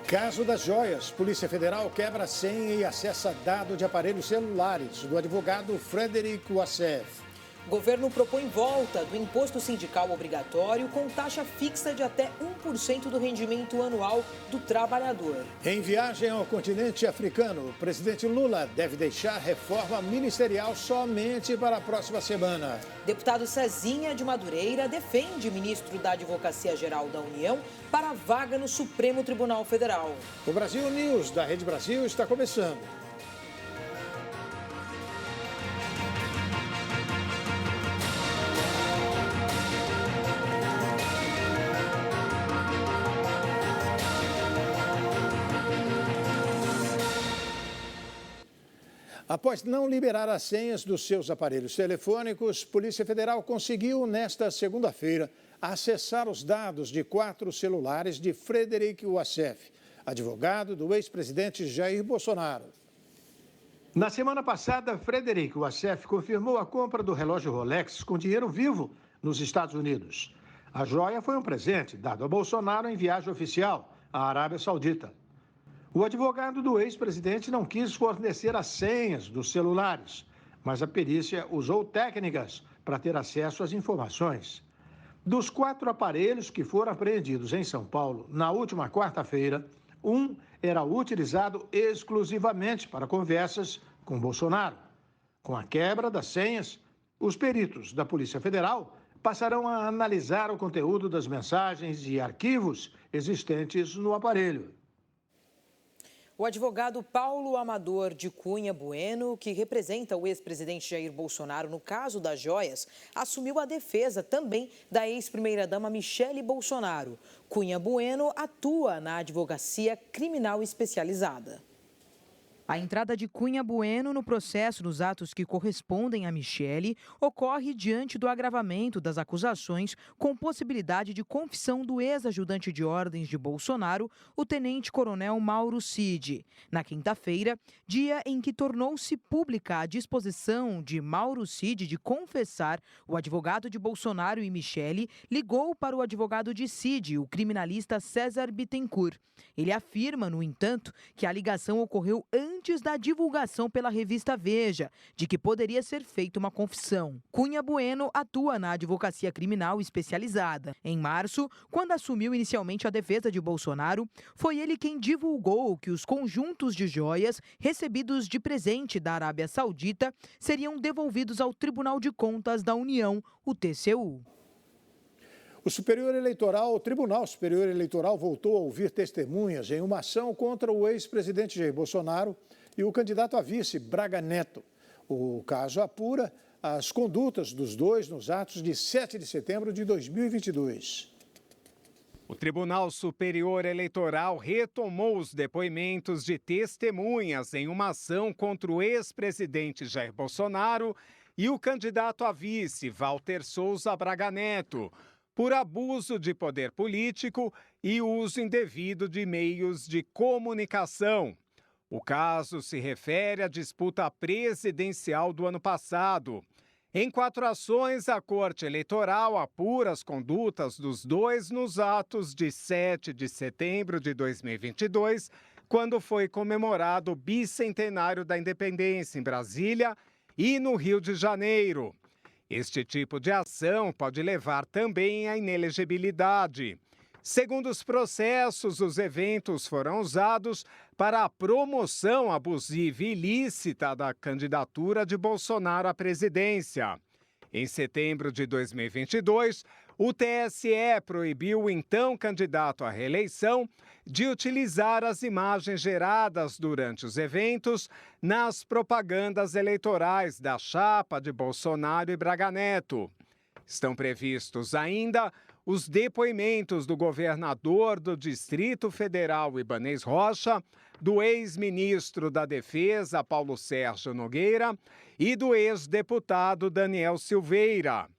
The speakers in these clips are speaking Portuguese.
Caso das joias. Polícia Federal quebra senha e acessa dado de aparelhos celulares do advogado Frederic Wassef. O governo propõe volta do imposto sindical obrigatório com taxa fixa de até 1% do rendimento anual do trabalhador. Em viagem ao continente africano, o presidente Lula deve deixar reforma ministerial somente para a próxima semana. Deputado Cezinha de Madureira defende ministro da Advocacia Geral da União para a vaga no Supremo Tribunal Federal. O Brasil News da Rede Brasil está começando. Após não liberar as senhas dos seus aparelhos telefônicos, Polícia Federal conseguiu, nesta segunda-feira, acessar os dados de 4 celulares de Frederic Wassef, advogado do ex-presidente Jair Bolsonaro. Na semana passada, Frederic Wassef confirmou a compra do relógio Rolex com dinheiro vivo nos Estados Unidos. A joia foi um presente dado a Bolsonaro em viagem oficial à Arábia Saudita. O advogado do ex-presidente não quis fornecer as senhas dos celulares, mas a perícia usou técnicas para ter acesso às informações. Dos 4 aparelhos que foram apreendidos em São Paulo na última quarta-feira, um era utilizado exclusivamente para conversas com Bolsonaro. Com a quebra das senhas, os peritos da Polícia Federal passarão a analisar o conteúdo das mensagens e arquivos existentes no aparelho. O advogado Paulo Amador de Cunha Bueno, que representa o ex-presidente Jair Bolsonaro no caso das joias, assumiu a defesa também da ex-primeira-dama Michele Bolsonaro. Cunha Bueno atua na advocacia criminal especializada. A entrada de Cunha Bueno no processo nos atos que correspondem a Michele ocorre diante do agravamento das acusações com possibilidade de confissão do ex-ajudante de ordens de Bolsonaro, o tenente-coronel Mauro Cid. Na quinta-feira, dia em que tornou-se pública a disposição de Mauro Cid de confessar, o advogado de Bolsonaro e Michele ligou para o advogado de Cid, o criminalista César Bittencourt. Ele afirma, no entanto, que a ligação ocorreu antes da divulgação pela revista Veja, de que poderia ser feita uma confissão. Cunha Bueno atua na advocacia criminal especializada. Em março, quando assumiu inicialmente a defesa de Bolsonaro, foi ele quem divulgou que os conjuntos de joias recebidos de presente da Arábia Saudita seriam devolvidos ao Tribunal de Contas da União, o TCU. O Tribunal Superior Eleitoral voltou a ouvir testemunhas em uma ação contra o ex-presidente Jair Bolsonaro e o candidato a vice, Braga Neto. O caso apura as condutas dos dois nos atos de 7 de setembro de 2022. O Tribunal Superior Eleitoral retomou os depoimentos de testemunhas em uma ação contra o ex-presidente Jair Bolsonaro e o candidato a vice, Walter Souza Braga Neto, por abuso de poder político e uso indevido de meios de comunicação. O caso se refere à disputa presidencial do ano passado. Em 4 ações, a Corte Eleitoral apura as condutas dos dois nos atos de 7 de setembro de 2022, quando foi comemorado o bicentenário da independência em Brasília e no Rio de Janeiro. Este tipo de ação pode levar também à inelegibilidade. Segundo os processos, os eventos foram usados para a promoção abusiva e ilícita da candidatura de Bolsonaro à presidência. Em setembro de 2022, o TSE proibiu o então candidato à reeleição de utilizar as imagens geradas durante os eventos nas propagandas eleitorais da chapa de Bolsonaro e Braga Neto. Estão previstos ainda os depoimentos do governador do Distrito Federal, Ibanez Rocha, do ex-ministro da Defesa, Paulo Sérgio Nogueira, e do ex-deputado Daniel Silveira.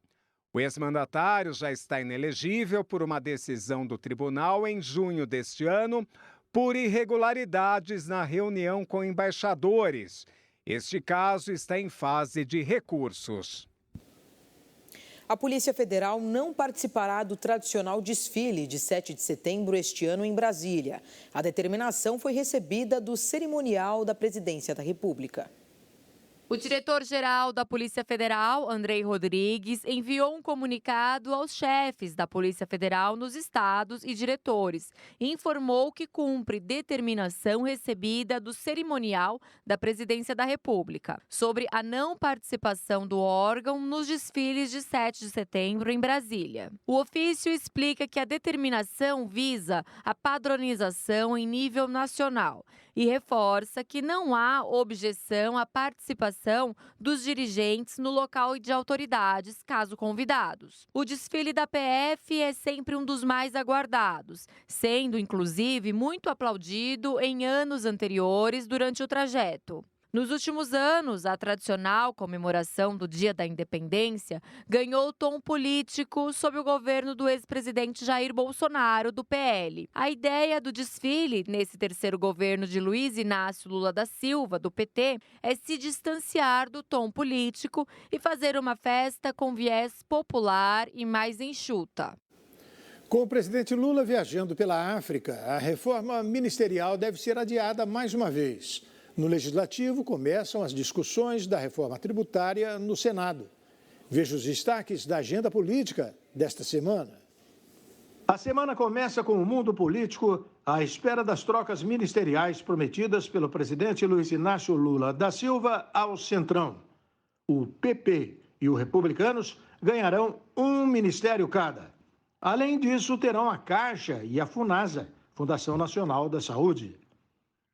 O ex-mandatário já está inelegível por uma decisão do tribunal em junho deste ano por irregularidades na reunião com embaixadores. Este caso está em fase de recursos. A Polícia Federal não participará do tradicional desfile de 7 de setembro este ano em Brasília. A determinação foi recebida do cerimonial da Presidência da República. O diretor-geral da Polícia Federal, Andrei Rodrigues, enviou um comunicado aos chefes da Polícia Federal nos estados e diretores e informou que cumpre determinação recebida do cerimonial da Presidência da República sobre a não participação do órgão nos desfiles de 7 de setembro em Brasília. O ofício explica que a determinação visa a padronização em nível nacional e reforça que não há objeção à participação dos dirigentes no local de autoridades, caso convidados. O desfile da PF é sempre um dos mais aguardados, sendo, inclusive, muito aplaudido em anos anteriores durante o trajeto. Nos últimos anos, a tradicional comemoração do Dia da Independência ganhou tom político sob o governo do ex-presidente Jair Bolsonaro, do PL. A ideia do desfile, nesse terceiro governo de Luiz Inácio Lula da Silva, do PT, é se distanciar do tom político e fazer uma festa com viés popular e mais enxuta. Com o presidente Lula viajando pela África, a reforma ministerial deve ser adiada mais uma vez. No Legislativo, começam as discussões da reforma tributária no Senado. Veja os destaques da agenda política desta semana. A semana começa com o mundo político à espera das trocas ministeriais prometidas pelo presidente Luiz Inácio Lula da Silva ao Centrão. O PP e os Republicanos ganharão um ministério cada. Além disso, terão a Caixa e a Funasa, Fundação Nacional da Saúde.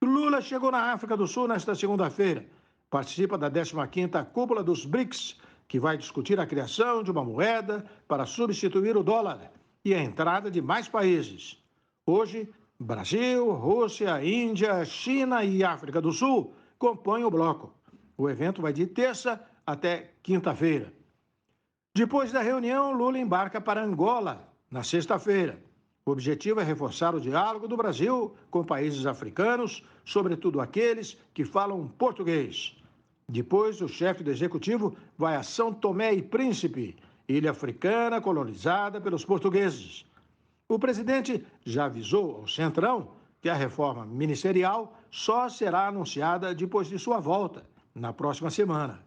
Lula chegou na África do Sul nesta segunda-feira. Participa da 15ª Cúpula dos BRICS, que vai discutir a criação de uma moeda para substituir o dólar e a entrada de mais países. Hoje, Brasil, Rússia, Índia, China e África do Sul compõem o bloco. O evento vai de terça até quinta-feira. Depois da reunião, Lula embarca para Angola, na sexta-feira. O objetivo é reforçar o diálogo do Brasil com países africanos, sobretudo aqueles que falam português. Depois, o chefe do executivo vai a São Tomé e Príncipe, ilha africana colonizada pelos portugueses. O presidente já avisou ao Centrão que a reforma ministerial só será anunciada depois de sua volta, na próxima semana.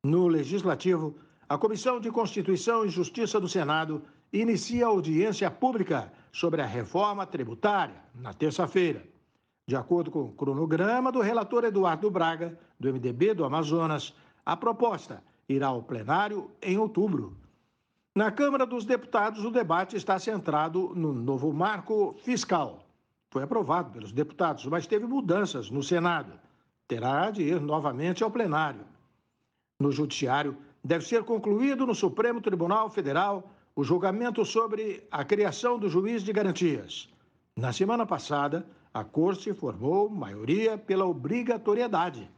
No Legislativo, a Comissão de Constituição e Justiça do Senado inicia a audiência pública sobre a reforma tributária na terça-feira. De acordo com o cronograma do relator Eduardo Braga, do MDB do Amazonas, a proposta irá ao plenário em outubro. Na Câmara dos Deputados, o debate está centrado no novo marco fiscal. Foi aprovado pelos deputados, mas teve mudanças no Senado. Terá de ir novamente ao plenário. No Judiciário, deve ser concluído no Supremo Tribunal Federal o julgamento sobre a criação do juiz de garantias. Na semana passada, a Corte formou maioria pela obrigatoriedade.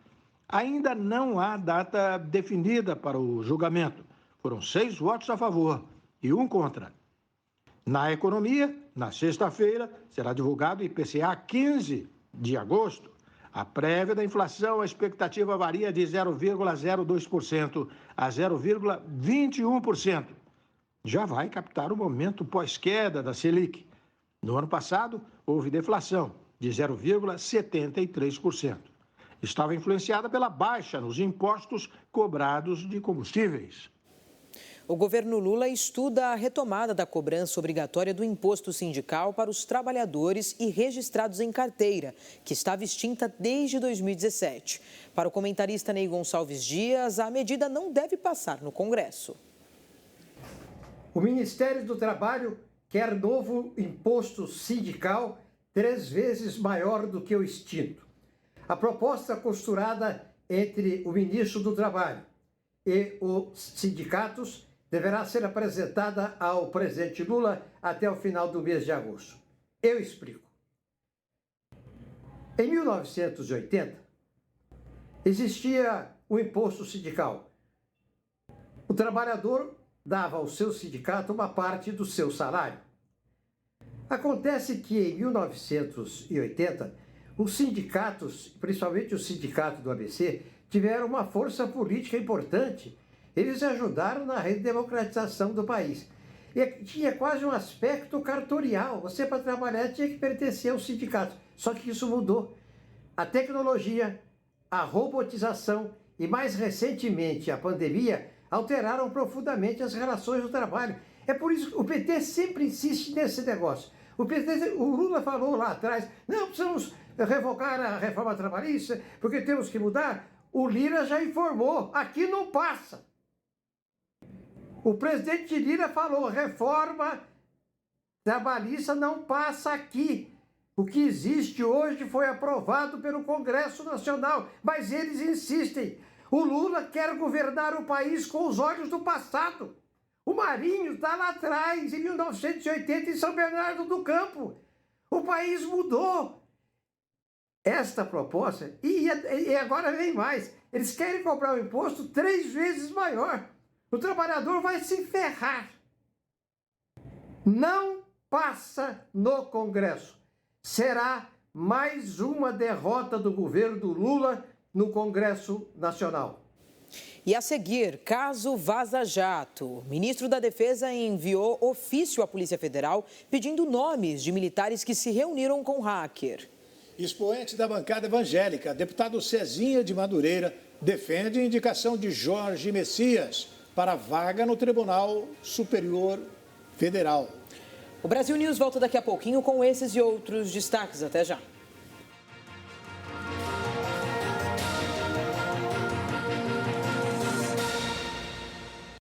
Ainda não há data definida para o julgamento. Foram 6 votos a favor e 1 contra. Na economia, na sexta-feira, será divulgado o IPCA 15 de agosto. A prévia da inflação, a expectativa varia de 0,02% a 0,21%. Já vai captar o momento pós-queda da Selic. No ano passado, houve deflação de 0,73%. Estava influenciada pela baixa nos impostos cobrados de combustíveis. O governo Lula estuda a retomada da cobrança obrigatória do imposto sindical para os trabalhadores e registrados em carteira, que estava extinta desde 2017. Para o comentarista Ney Gonçalves Dias, a medida não deve passar no Congresso. O Ministério do Trabalho quer novo imposto sindical 3 vezes maior do que o extinto. A proposta costurada entre o ministro do Trabalho e os sindicatos deverá ser apresentada ao presidente Lula até o final do mês de agosto. Eu explico. Em 1980, existia o imposto sindical. O trabalhador dava ao seu sindicato uma parte do seu salário. Acontece que em 1980, os sindicatos, principalmente o sindicato do ABC, tiveram uma força política importante Eles ajudaram na redemocratização do país. E tinha quase um aspecto cartorial. Você, para trabalhar, tinha que pertencer aos sindicatos. Só que isso mudou. A tecnologia, a robotização e, mais recentemente, a pandemia alteraram profundamente as relações do trabalho. É por isso que o PT sempre insiste nesse negócio. O Lula falou lá atrás, não, precisamos revogar a reforma trabalhista, porque temos que mudar. O Lira já informou, aqui não passa. O presidente Lira falou, reforma trabalhista não passa aqui. O que existe hoje foi aprovado pelo Congresso Nacional, mas eles insistem. O Lula quer governar o país com os olhos do passado. O Marinho está lá atrás, em 1980, em São Bernardo do Campo. O país mudou. Esta proposta, e agora vem mais, eles querem cobrar o imposto 3 vezes maior. O trabalhador vai se ferrar. Não passa no Congresso. Será mais uma derrota do governo do Lula no Congresso Nacional. E a seguir, caso Vaza Jato. O ministro da Defesa enviou ofício à Polícia Federal pedindo nomes de militares que se reuniram com o hacker. Expoente da bancada evangélica, deputado Cezinha de Madureira, defende a indicação de Jorge Messias para a vaga no Tribunal Superior Federal. O Brasil News volta daqui a pouquinho com esses e outros destaques. Até já.